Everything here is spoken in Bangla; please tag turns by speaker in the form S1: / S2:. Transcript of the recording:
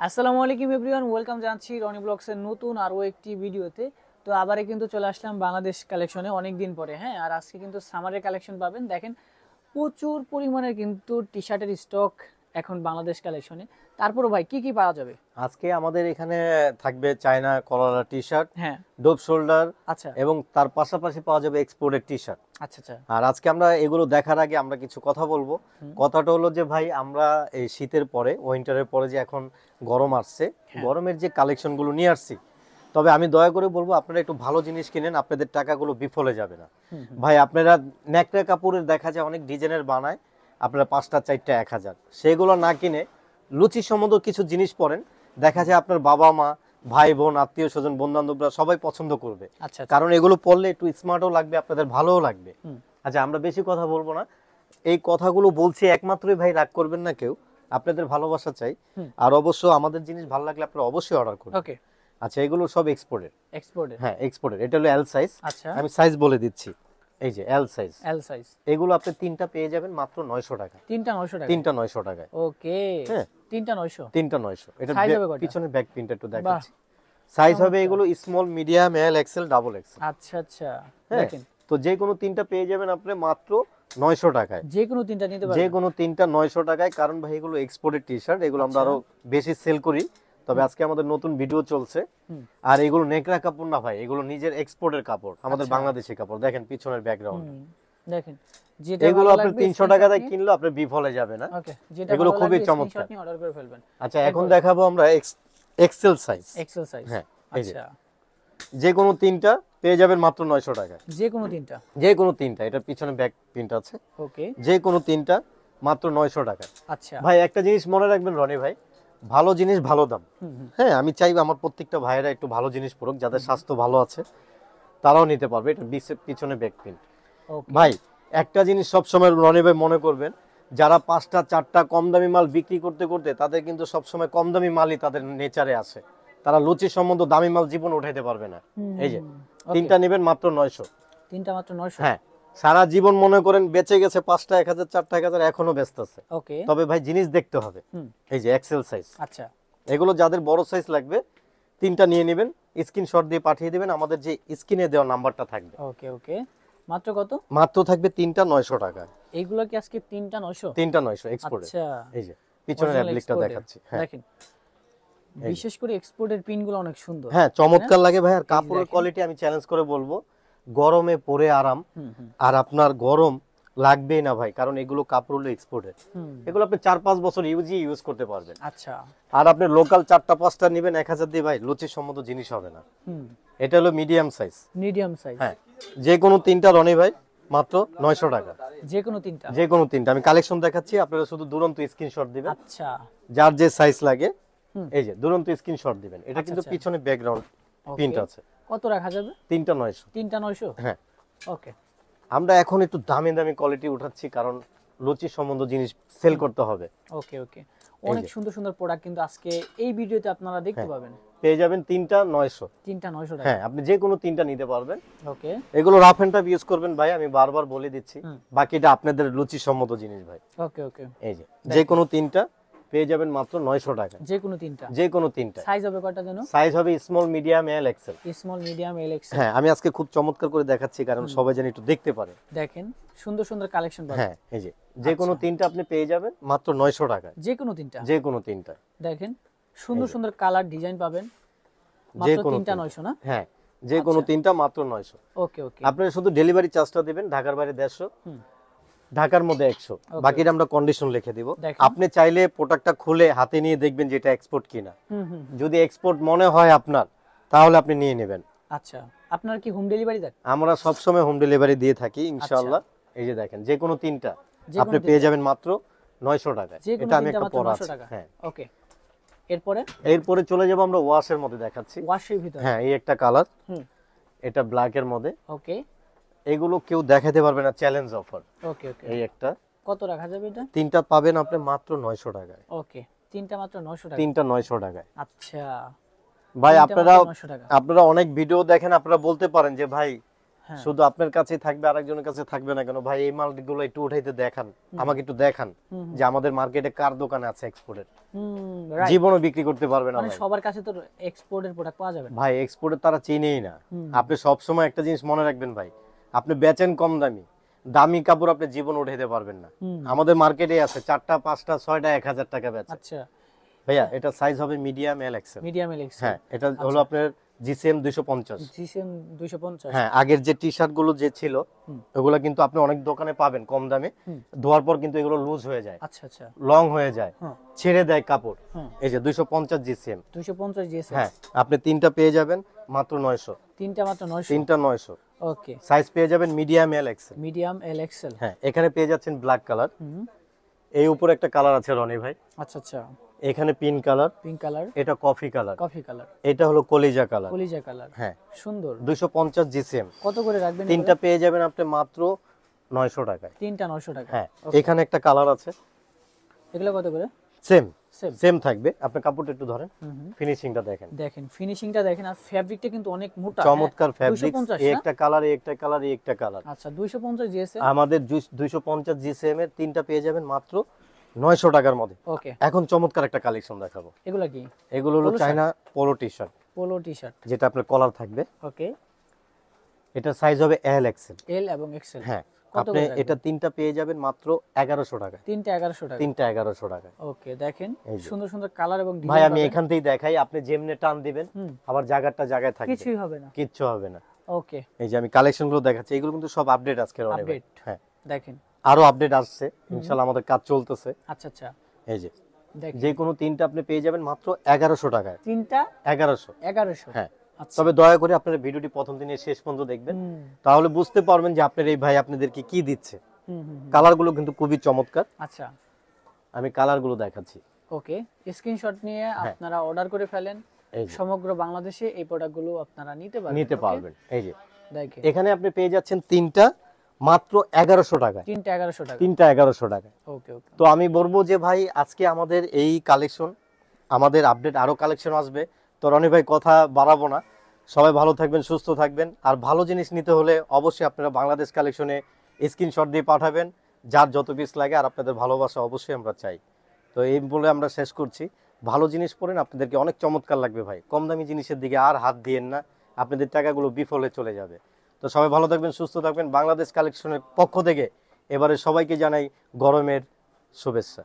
S1: আসসালামু আলাইকুম এভরিওয়ান, ওয়েলকাম জানাচ্ছি রনি ব্লগসের নতুন আরও একটি ভিডিওতে। তো আবারে কিন্তু চলে আসলাম বাংলাদেশ কালেকশনে অনেক দিন পরে। হ্যাঁ, আর আজকে কিন্তু সামারের কালেকশন পাবেন। দেখেন প্রচুর পরিমাণের কিন্তু টি শার্টের স্টক এখন বাংলাদেশ কালেকশনে। তারপরও ভাই কি কি পাওয়া যাবে
S2: আজকে আমাদের এখানে থাকবে চায়না কলার টি শার্ট,
S1: হ্যাঁ
S2: ডোপ শোল্ডার
S1: আচ্ছা
S2: এবং তার পাশাপাশি পাওয়া যাবে এক্সপোর্টের টি শার্ট।
S1: আচ্ছা আচ্ছা
S2: আর আজকে আমরা এগুলো দেখার আগে আমরা কিছু কথা বলবো। কথাটা হলো যে ভাই আমরা এই শীতের পরে উইন্টারের পরে যে এখন গরম আসছে, গরমের যে কালেকশনগুলো নিয়ে আসছি, তবে আমি দয়া করে বলবো আপনারা একটু ভালো জিনিস কিনেন, আপনাদের টাকাগুলো বিফলে যাবে না। ভাই আপনারা ন্যাকড়া কাপড়ের দেখা যায় অনেক ডিজাইনের বানায়, আপনারা 5টা 4টা 1000, সেগুলো না কিনে লুচি সম্বন্ধ কিছু জিনিস পরেন, দেখা যায় আপনার বাবা মা ভাই বোন আত্মীয় স্বজন বন্ধু বান্ধবরা সবাই পছন্দ করবে।
S1: আচ্ছা
S2: কারণ এগুলো পরলে একটু স্মার্টও লাগবে, আপনাদের ভালোও লাগবে। আচ্ছা আমরা বেশি কথা বলবো না, এই কথাগুলো বলছি একমাত্রই ভাই রাগ করবেন না কেউ, আপনাদের ভালোবাসা চাই। আর অবশ্য আমাদের জিনিস ভালো লাগলে আপনারা অবশ্যই অর্ডার করুন।
S1: ওকে
S2: আচ্ছা এগুলো সব এক্সপোর্টেড।
S1: এক্সপোর্টেড
S2: হ্যাঁ এক্সপোর্টেড, এটা হলো এল সাইজ।
S1: আচ্ছা
S2: আমি সাইজ বলে দিচ্ছি, এই যে এল সাইজ।
S1: এল সাইজ
S2: এগুলো আপনি তিনটা পেয়ে যাবেন মাত্র 900 টাকা।
S1: তিনটা 900 টাকা
S2: তিনটা 900 টাকায়।
S1: ওকে
S2: হ্যাঁ
S1: তিনটা 900
S2: তিনটা 900। এটা
S1: সাইজ হবে কয়টা?
S2: পিছনে ব্যাক প্রিন্ট একটু দেখাচ্ছি। সাইজ হবে এগুলো small medium L XL double XL.
S1: আচ্ছা আচ্ছা
S2: হ্যাঁ
S1: দেখেন
S2: তো যে কোনো তিনটা পেয়ে যাবেন আপনি মাত্র 900 টাকায়।
S1: যে কোনো তিনটা নিতে পারবেন
S2: যে কোনো তিনটা 900 টাকায়। কারণ ভাই এগুলো এক্সপোর্টেড টি শার্ট, এগুলো আমরা আরো বেশি সেল করি, তবে আজকে আমাদের নতুন ভিডিও চলছে। আর এগুলো নেকড়া কাপড় না ভাই, এগুলো নিজের এক্সপোর্টের কাপড়, আমাদের বাংলাদেশি কাপড়। দেখেন পিছনের ব্যাকগ্রাউন্ড,
S1: দেখেন যেটা
S2: এগুলো
S1: ভালো
S2: আপনি
S1: লাগবে
S2: 300 টাকা দিয়ে কিনলে আপনি বিফলে যাবে না।
S1: ওকে যেটা
S2: এগুলো
S1: ভালো
S2: খুবই
S1: লাগবে
S2: চমৎকার।
S1: স্ক্রিনশট নিয়ে অর্ডার করে ফেলবেন।
S2: আচ্ছা এখন দেখাবো আমরা এক্সেল সাইজ।
S1: এক্সেল সাইজ
S2: হ্যাঁ এই যে
S1: আচ্ছা
S2: যে কোনো তিনটা পেয়ে যাবেন মাত্র 900 টাকায়।
S1: যে কোনো তিনটা
S2: যে কোনো তিনটা, এটা পিছনে ব্যাক প্রিন্ট আছে।
S1: ওকে
S2: যে কোনো তিনটা মাত্র 900 টাকা।
S1: আচ্ছা
S2: ভাই একটা জিনিস মনে রাখবেন রনি ভাই, ভালো জিনিস ভালো দাম। হ্যাঁ আমি চাইবো আমার প্রত্যেকটা ভাইয়েরা একটু ভালো জিনিস পড়ুক, যাদের স্বাস্থ্য ভালো আছে তারাও নিতে পারবে। এটা পিছনে ব্যাক প্রিন্ট।
S1: ওকে
S2: ভাই একটা জিনিস সবসময় রনি ভাই মনে করবেন, যারা 5টা 4টা কম দামি মাল বিক্রি করতে করতে তাদের কিন্তু সবসময় কম দামি মালই তাদের নেচারে আসে, তারা লুচি সম্বন্ধ দামি মাল জীবন উঠাইতে পারবে না। এই যে তিনটা নেবেন মাত্র 900।
S1: তিনটা মাত্র 900
S2: হ্যাঁ সারা জীবন মনে করেন বেঁচে গেছে 5টা 1000 4টা 1000, এখনো ব্যস্ত আছে।
S1: ওকে
S2: তবে ভাই জিনিস দেখতে হবে। এই যে এক্সেল সাইজ,
S1: আচ্ছা
S2: এগুলো যাদের বড় সাইজ লাগবে তিনটা নিয়ে নেবেন, স্ক্রিনশট দিয়ে পাঠিয়ে দিবেন, আমাদের যে স্ক্রিনে দেওয়া নাম্বারটা থাকবে।
S1: ওকে ওকে মাত্র কত?
S2: মাত্র থাকবে তিনটা 900 টাকা।
S1: এইগুলো কি আজকে তিনটা 900?
S2: তিনটা 900 এক্সপোর্টে।
S1: আচ্ছা
S2: এই যে পিছনের অ্যাপ্লিকটা দেখাচ্ছি। হ্যাঁ
S1: দেখেন বিশেষ করে এক্সপোর্টের পিনগুলো অনেক সুন্দর।
S2: হ্যাঁ চমৎকার লাগে ভাই। আর কাপড়ের কোয়ালিটি আমি চ্যালেঞ্জ করে বলবো, গরমে পরে আরাম। আর আপনার গরম লাগবেই না ভাই, কারণ এগুলো কাপড় হলো এক্সপোর্টের। এগুলো আপনি 4-5 বছর ইউজ করতে পারবেন।
S1: আচ্ছা
S2: আর আপনি লোকাল 4টা 5টা নেবেন 1000 দিয়ে, ভাই লুচির সম্মত জিনিস হবে না। এটা হলো মিডিয়াম সাইজ।
S1: মিডিয়াম সাইজ
S2: হ্যাঁ যে কোনো তিনটা রনি ভাই মাত্র 900 টাকা।
S1: যে কোনো তিনটা
S2: যে কোনো তিনটা আমি কালেকশন দেখাচ্ছি, আপনারা শুধু দুরন্ত স্ক্রিনশট দিবেন।
S1: আচ্ছা
S2: যার যে সাইজ লাগে এই যে দুরন্ত স্ক্রিনশট দিবেন। এটা কিন্তু পিছনে ব্যাকগ্রাউন্ড প্রিন্ট আছে।
S1: কত রাখা যাবে?
S2: তিনটা 900।
S1: তিনটা 900
S2: হ্যাঁ
S1: ওকে
S2: আমরা এখন একটু দামি দামি কোয়ালিটি উঠাচ্ছি, কারণ লুচি সম্বন্ধ জিনিস সেল করতে হবে।
S1: ওকে ওকে অনেক সুন্দর সুন্দর প্রোডাক্ট কিন্তু আজকে এই ভিডিওতে আপনারা দেখতে পাবেন।
S2: পেয়ে যাবেন তিনটা 900।
S1: তিনটা 900 টাকা।
S2: হ্যাঁ আপনি যে কোনো তিনটা নিতে পারবেন।
S1: ওকে
S2: এগুলো রাফ এন্ড টাফ ইউজ করবেন ভাই, আমি বারবার বলে দিচ্ছি, বাকিটা আপনাদের রুচি সম্মত জিনিস ভাই।
S1: ওকে ওকে
S2: এই যে কোনো তিনটা পেয়ে যাবেন মাত্র 900 টাকা।
S1: যে কোনো তিনটা
S2: যে কোনো তিনটা।
S1: সাইজ হবে কয়টা জানো?
S2: সাইজ হবে small medium L XL.
S1: Small medium L XL.
S2: হ্যাঁ আমি আজকে খুব চমৎকার করে দেখাচ্ছি, কারণ সবাই যেন একটু দেখতে পারে।
S1: দেখেন সুন্দর সুন্দর কালেকশন পাবেন।
S2: হ্যাঁ এই যে কোনো তিনটা আপনি পেয়ে যাবেন মাত্র 900 টাকায়।
S1: যে কোনো তিনটা।
S2: যে কোনো তিনটা
S1: দেখেন সুন্দর সুন্দর কালার ডিজাইন পাবেন
S2: যে
S1: মাত্র
S2: কোনো
S1: তিনটা 900 না?
S2: হ্যাঁ যে কোনো তিনটা মাত্র 900।
S1: ওকে ওকে
S2: আপনারা শুধু ডেলিভারি চার্জটা দিবেন, ঢাকার বাইরে 150, ঢাকার মধ্যে 100, বাকিটা আমরা কন্ডিশন লিখে দিব। আপনি চাইলে প্রোডাক্টটা খুলে হাতে নিয়ে দেখবেন যে এটা এক্সপোর্ট কিনা। যদি এক্সপোর্ট মনে হয় আপনার, তাহলে আপনি নিয়ে নেবেন।
S1: আচ্ছা আপনার কি হোম ডেলিভারি দেন?
S2: আমরা সব সময় হোম ডেলিভারি দিয়ে থাকি ইনশাআল্লাহ। এই যে দেখেন যে কোনো তিনটা আপনি পেয়ে যাবেন মাত্র 900 টাকায়। এটা আমি একটা পরা আছে। হ্যাঁ
S1: ওকে এরপরে
S2: চলে যাব আমরা ওয়াশের মধ্যে দেখাচ্ছি।
S1: ওয়াশের ভিতরে
S2: হ্যাঁ এই একটা কালার, এটা ব্ল্যাক এর মধ্যে।
S1: ওকে
S2: এগুলো কেউ দেখাতে পারবে না, চ্যালেঞ্জ অফার।
S1: ওকে ওকে
S2: এই একটা
S1: কত রাখা যাবে এটা?
S2: তিনটা পাবেন আপনি মাত্র 900 টাকায়।
S1: ওকে তিনটা মাত্র 900 টাকা।
S2: তিনটা 900 টাকায়।
S1: আচ্ছা
S2: ভাই আপনারা অনেক ভিডিও দেখেন, আপনারা বলতে পারেন যে ভাই
S1: হ্যাঁ।
S2: শুধু আপনার কাছেই থাকবে, আরেকজনের কাছে থাকবে না কেন ভাই? এই মালগুলো একটু উঠাইতে দেখান, আমাকে একটু দেখান যে আমাদের মার্কেটে কার দোকানে আছে এক্সপোর্টের।
S1: রাইট।
S2: জীবনও বিক্রি করতে পারবে না
S1: মানে
S2: ভাই।
S1: সবার কাছে তো এক্সপোর্টের প্রোডাক্ট পাওয়া যাবে না।
S2: ভাই এক্সপোর্টের তারা চিনেই না। আপনি সব সময় একটা জিনিস মনে রাখবেন ভাই, আপনি বেচেন কম দামি, দামি কাপড় আপনি জীবন উঠাইতে পারবেন না। আমাদের মার্কেটে আছে 4টা 5টা 6টা 1000 টাকা বেচে।
S1: আচ্ছা,
S2: ভাইয়া এটা সাইজ হবে medium L XL.
S1: Medium Excel.
S2: হ্যাঁ, এটা হলো আপনার জিসিএম 250।
S1: জিসিএম 250।
S2: হ্যাঁ, আগের যে টি শার্ট গুলো যে ছিল ওগুলা কিন্তু আপনি অনেক দোকানে পাবেন কম দামে, ধোয়ার পর কিন্তু এগুলো লুজ হয়ে যায়,
S1: আচ্ছা আচ্ছা,
S2: লং হয়ে যায়,
S1: হ্যাঁ।
S2: ছেড়ে দেয় কাপড়।
S1: হ্যাঁ।
S2: এই যে 250 জিসিএম।
S1: 250 জিএসএম।
S2: হ্যাঁ, আপনি তিনটা পেয়ে যাবেন মাত্র 900।
S1: তিনটা মাত্র 900।
S2: তিনটা 900।
S1: ওকে।
S2: সাইজ পেয়ে যাবেন medium L XL.
S1: Medium L XL.
S2: হ্যাঁ, এখানে পেয়ে যাচ্ছেন ব্ল্যাক কালার। এই উপরে একটা কালার আছে রনি ভাই,
S1: আচ্ছা আচ্ছা,
S2: এখানে পিঙ্ক কালার,
S1: পিঙ্ক কালার,
S2: এটা কফি কালার,
S1: কফি কালার,
S2: এটা হলো কলিজা কালার।
S1: কলিজা কালার।
S2: হ্যাঁ,
S1: সুন্দর।
S2: 250 জিসিএম।
S1: কত করে রাখবেন?
S2: তিনটা পেয়ে যাবেন আপনি মাত্র 900 টাকায়।
S1: তিনটা 900 টাকা।
S2: হ্যাঁ, এখানে একটা কালার আছে,
S1: এগুলো কত করে?
S2: Same
S1: same.
S2: সেম থাকবে। আপনি কাপড়টা একটু ধরেন, ফিনিশিংটা দেখেন।
S1: দেখেন ফিনিশিংটা দেখেন, আর ফ্যাব্রিকটা কিন্তু অনেক মোটা,
S2: চমৎকার ফ্যাব্রিক।
S1: 250
S2: এই
S1: না?
S2: একটা কালার, এই একটা কালার, এই একটা কালার।
S1: আচ্ছা, 250 জিএসএম।
S2: আমাদের 250 জিসিএম এর তিনটা পেয়ে যাবেন মাত্র 900 টাকার মধ্যে।
S1: ওকে।
S2: এখন চমৎকার একটা কালেকশন দেখাবো।
S1: এগুলা কি?
S2: এগুলো হলো
S1: Polo
S2: China polo T shirt,
S1: polo T shirt.
S2: যেটা আপনার কলার থাকবে।
S1: ওকে।
S2: এটা সাইজ হবে এল এক্সেল।
S1: এল এবং এক্সেল।
S2: হ্যাঁ,
S1: কত
S2: আপনি
S1: করে রাখবেন?
S2: এটা তিনটা পেয়ে যাবেন মাত্র 1100 টাকা।
S1: তিনটা 1100 টাকা।
S2: তিনটা 1100 টাকা।
S1: ওকে, দেখেন
S2: এই যে।
S1: সুন্দর সুন্দর কালার এবং
S2: ভাই
S1: ডিজাইন।
S2: আমি এখান থেকেই দেখাই, আপনি যেমনে টান দিবেন আবার জায়গাটা জায়গায় থাকবে,
S1: কিছুই হবে না।
S2: কিচ্ছু হবে না।
S1: ওকে।
S2: এই যে আমি কালেকশন গুলো দেখাচ্ছি, এগুলো কিন্তু সব আপডেট আজকে রনি ভাই।
S1: আপডেট।
S2: হ্যাঁ,
S1: দেখেন
S2: আরো আপডেট আসছে ইনশাআল্লাহ, আমাদের কাজ চলতেছে।
S1: আচ্ছা আচ্ছা,
S2: এই যে
S1: দেখেন
S2: যে কোনো তিনটা আপনি পেয়ে যাবেন মাত্র 1100 টাকায়।
S1: তিনটা
S2: 1100।
S1: 1100।
S2: হ্যাঁ,
S1: আচ্ছা।
S2: তবে দয়া করে আপনারা ভিডিওটি প্রথম দিনে শেষ পর্যন্ত দেখবেন, তাহলে বুঝতে পারবেন যে আপনার এই ভাই আপনাদেরকে কি দিচ্ছে। কালার গুলো কিন্তু খুবই চমৎকার।
S1: আচ্ছা,
S2: আমি কালার গুলো দেখাচ্ছি।
S1: ওকে। স্ক্রিনশট নিয়ে আপনারা অর্ডার করে ফেলেন,
S2: এই যে
S1: সমগ্র বাংলাদেশে এই প্রোডাক্টগুলো আপনারা নিতে পারবেন।
S2: নিতে
S1: okay?
S2: পারবেন। এই যে
S1: দেখেন
S2: এখানে আপনি পেয়ে যাচ্ছেন তিনটা মাত্র 1100 টাকায়।
S1: তিনটা 1100 টাকা।
S2: তিনটা 1100 টাকায়।
S1: ওকে ওকে।
S2: তো আমি বলবো যে ভাই আজকে আমাদের এই কালেকশন, আমাদের আপডেট আরো কালেকশন আসবে। তো রনি ভাই কথা বাড়াবো না, সবাই ভালো থাকবেন, সুস্থ থাকবেন। আর ভালো জিনিস নিতে হলে অবশ্যই আপনারা বাংলাদেশ কালেকশনে স্ক্রিনশট দিয়ে পাঠাবেন, যার যত পিস লাগে। আর আপনাদের ভালোবাসা অবশ্যই আমরা চাই। তো এই বলে আমরা শেষ করছি। ভালো জিনিস পড়েন, আপনাদেরকে অনেক চমৎকার লাগবে ভাই। কম দামি জিনিসের দিকে আর হাত দিয়েন না, আপনাদের টাকাগুলো বিফলে চলে যাবে। তো সবাই ভালো থাকবেন, সুস্থ থাকবেন। বাংলাদেশ কালেকশনের পক্ষ থেকে এবারে সবাইকে জানাই গরমের শুভেচ্ছা।